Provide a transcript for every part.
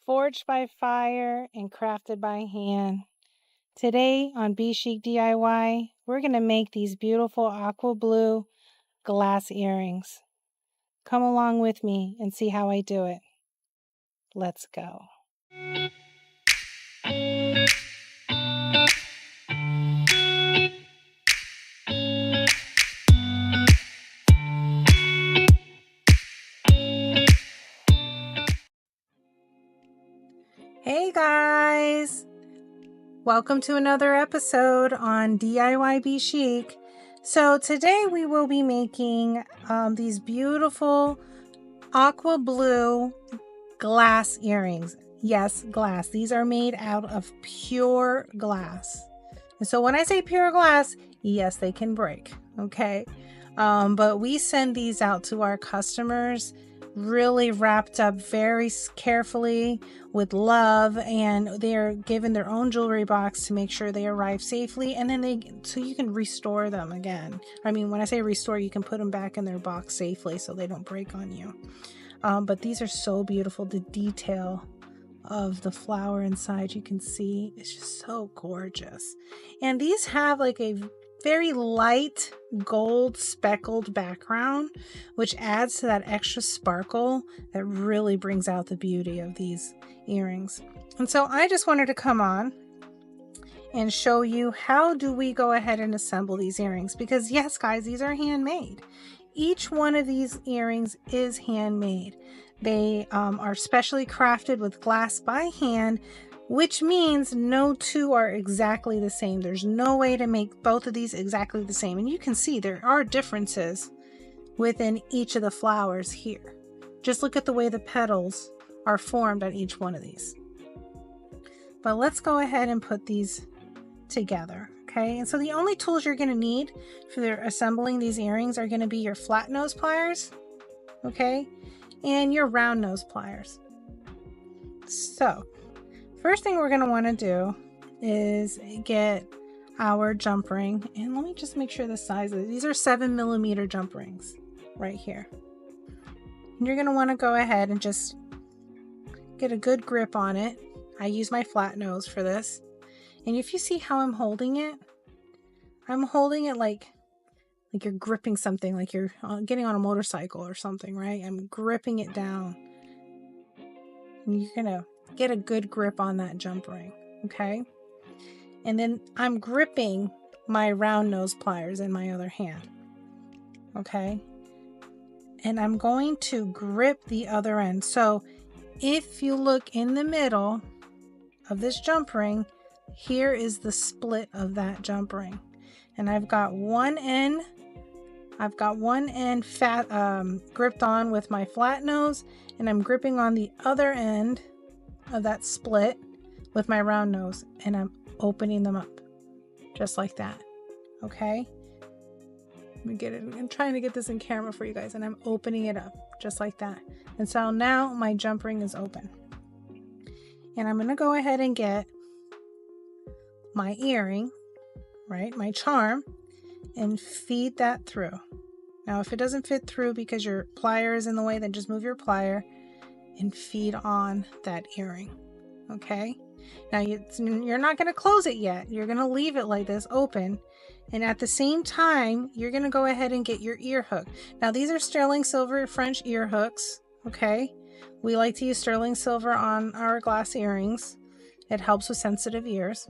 forged by fire and crafted by hand. Today on Be Chic DIY, we're going to make these beautiful aqua blue glass earrings. Come along with me and see how I do it. Let's go. Hey guys! Welcome to another episode on DIY Be Chic. So today we will be making these beautiful aqua blue glass earrings. Yes, glass. These are made out of pure glass. And so when I say pure glass, yes, they can break, okay? But we send these out to our customers really wrapped up very carefully with love, and they're given their own jewelry box to make sure they arrive safely, and then so you can restore them again. I mean, when I say restore, you can put them back in their box safely so they don't break on you. But these are so beautiful. The detail of the flower inside, you can see, it's just so gorgeous. And these have like a very light gold speckled background, which adds to that extra sparkle that really brings out the beauty of these earrings. And so I just wanted to come on and show you how do we go ahead and assemble these earrings, because yes guys, these are handmade. Each one of these earrings is handmade. They are specially crafted with glass by hand, which means no two are exactly the same. There's no way to make both of these exactly the same. And you can see there are differences within each of the flowers here. Just look at the way the petals are formed on each one of these. But let's go ahead and put these together, okay? And so the only tools you're going to need for assembling these earrings are going to be your flat nose pliers, okay, and your round nose pliers. So first thing we're going to want to do is get our jump ring, and let me just make sure the size of it. These are 7mm jump rings right here. And you're going to want to go ahead and just get a good grip on it. I use my flat nose for this. And if you see how I'm holding it like you're gripping something, like you're getting on a motorcycle or something, right? I'm gripping it down. And you're going to get a good grip on that jump ring, okay? And then I'm gripping my round nose pliers in my other hand, okay? And I'm going to grip the other end. So if you look in the middle of this jump ring, here is the split of that jump ring. And I've got one end gripped on with my flat nose, and I'm gripping on the other end of that split with my round nose, and I'm opening them up just like that. Okay, let me get it. I'm trying to get this in camera for you guys, and I'm opening it up just like that. And so now my jump ring is open, and I'm going to go ahead and get my earring, right, my charm, and feed that through. Now if it doesn't fit through because your plier is in the way, then just move your plier and feed on that earring. Okay, now you're not going to close it yet. You're going to leave it like this open, and at the same time you're going to go ahead and get your ear hook. Now these are sterling silver French ear hooks, okay? We like to use sterling silver on our glass earrings. It helps with sensitive ears.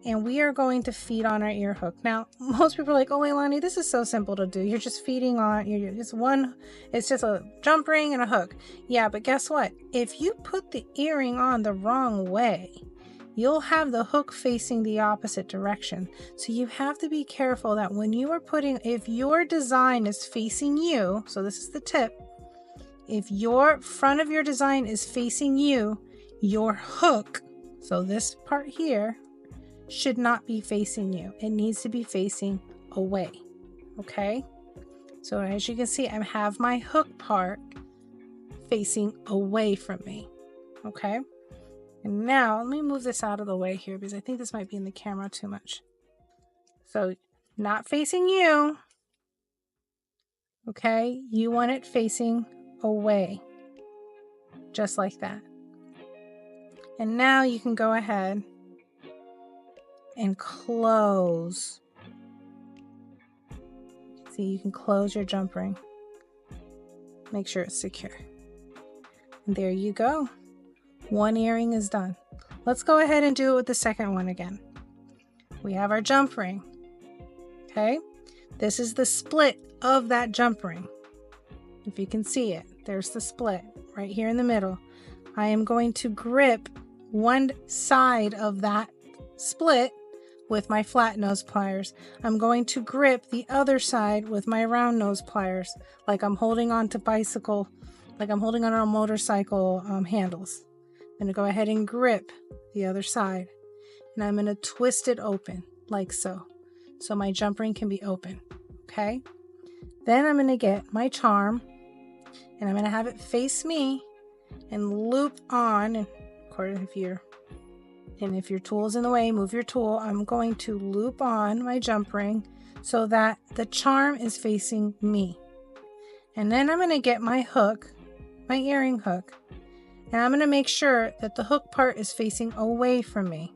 And we are going to feed on our ear hook. Now, most people are like, oh, Leilani, this is so simple to do. You're just feeding on, it's just a jump ring and a hook. Yeah, but guess what? If you put the earring on the wrong way, you'll have the hook facing the opposite direction. So you have to be careful that when you are if your design is facing you, so this is the tip, if your front of your design is facing you, your hook, so this part here, should not be facing you. It needs to be facing away. Okay, so as you can see, I have my hook part facing away from me. Okay, and now let me move this out of the way here because I think this might be in the camera too much. So not facing you. Okay, you want it facing away, just like that. And now you can go ahead and close. See, you can close your jump ring. Make sure it's secure. And there you go. One earring is done. Let's go ahead and do it with the second one again. We have our jump ring. Okay, this is the split of that jump ring. If you can see it, there's the split right here in the middle. I am going to grip one side of that split with my flat nose pliers. I'm going to grip the other side with my round nose pliers, like I'm holding on to a motorcycle handles. I'm going to go ahead and grip the other side, and I'm going to twist it open like so my jump ring can be open. Okay, then I'm going to get my charm, and I'm going to have it face me and loop on. And according if your tool is in the way, move your tool. I'm going to loop on my jump ring so that the charm is facing me. And then I'm going to get my hook, my earring hook, and I'm going to make sure that the hook part is facing away from me.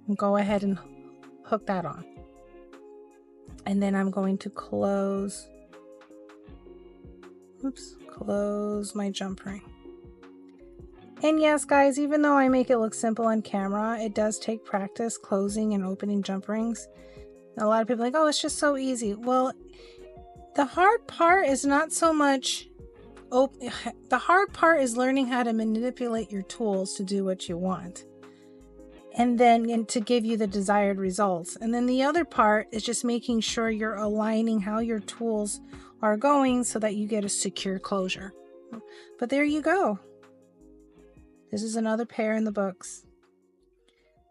And go ahead and hook that on. And then I'm going to close my jump ring. And yes, guys, even though I make it look simple on camera, it does take practice closing and opening jump rings. A lot of people are like, oh, it's just so easy. Well, the hard part is not so much the hard part is learning how to manipulate your tools to do what you want, and to give you the desired results. And then the other part is just making sure you're aligning how your tools are going so that you get a secure closure. But there you go. This is another pair in the books.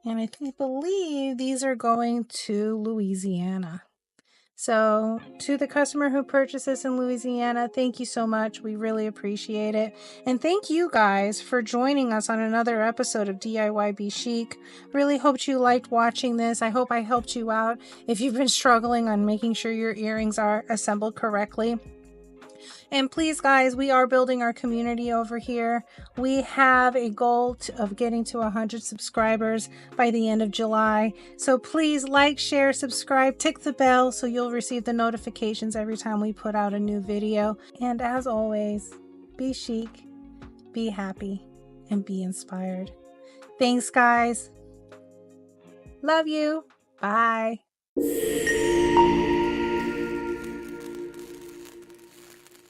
And I believe these are going to Louisiana. So to the customer who purchased this in Louisiana, thank you so much. We really appreciate it. And thank you guys for joining us on another episode of DIY Be Chic. Really hoped you liked watching this. I hope I helped you out if you've been struggling on making sure your earrings are assembled correctly. And please, guys, we are building our community over here. We have a goal of getting to 100 subscribers by the end of July. So please like, share, subscribe, tick the bell so you'll receive the notifications every time we put out a new video. And as always, be chic, be happy, and be inspired. Thanks, guys. Love you. Bye.